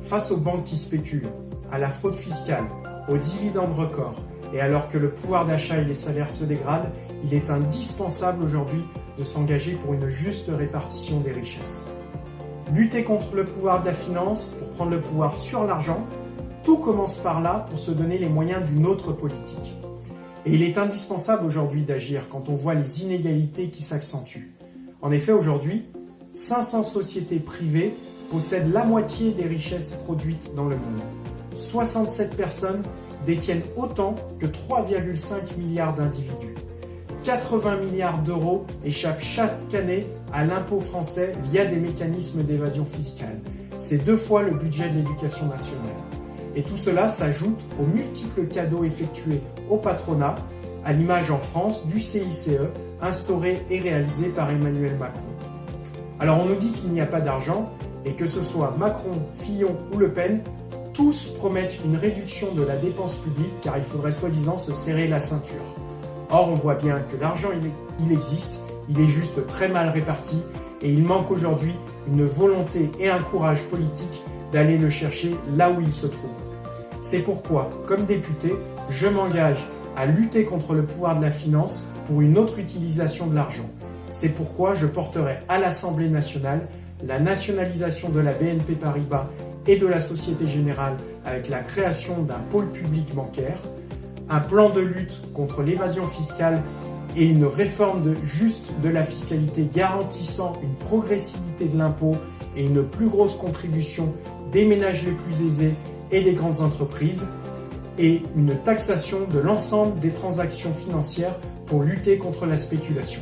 Face aux banques qui spéculent, à la fraude fiscale, aux dividendes records, et alors que le pouvoir d'achat et les salaires se dégradent, il est indispensable aujourd'hui de s'engager pour une juste répartition des richesses. Lutter contre le pouvoir de la finance pour prendre le pouvoir sur l'argent, tout commence par là pour se donner les moyens d'une autre politique. Et il est indispensable aujourd'hui d'agir quand on voit les inégalités qui s'accentuent. En effet, aujourd'hui, 500 sociétés privées possèdent la moitié des richesses produites dans le monde. 67 personnes détiennent autant que 3,5 milliards d'individus. 80 milliards d'euros échappent chaque année à l'impôt français via des mécanismes d'évasion fiscale. C'est 2 fois le budget de l'éducation nationale. Et tout cela s'ajoute aux multiples cadeaux effectués au patronat, à l'image en France du CICE, instauré et réalisé par Emmanuel Macron. Alors on nous dit qu'il n'y a pas d'argent, et que ce soit Macron, Fillon ou Le Pen, tous promettent une réduction de la dépense publique car il faudrait soi-disant se serrer la ceinture. Or on voit bien que l'argent il existe, il est juste très mal réparti et il manque aujourd'hui une volonté et un courage politique d'aller le chercher là où il se trouve. C'est pourquoi, comme député, je m'engage à lutter contre le pouvoir de la finance pour une autre utilisation de l'argent. C'est pourquoi je porterai à l'Assemblée nationale la nationalisation de la BNP Paribas et de la Société Générale avec la création d'un pôle public bancaire, un plan de lutte contre l'évasion fiscale et une réforme juste de la fiscalité garantissant une progressivité de l'impôt et une plus grosse contribution des ménages les plus aisés et des grandes entreprises, et une taxation de l'ensemble des transactions financières pour lutter contre la spéculation.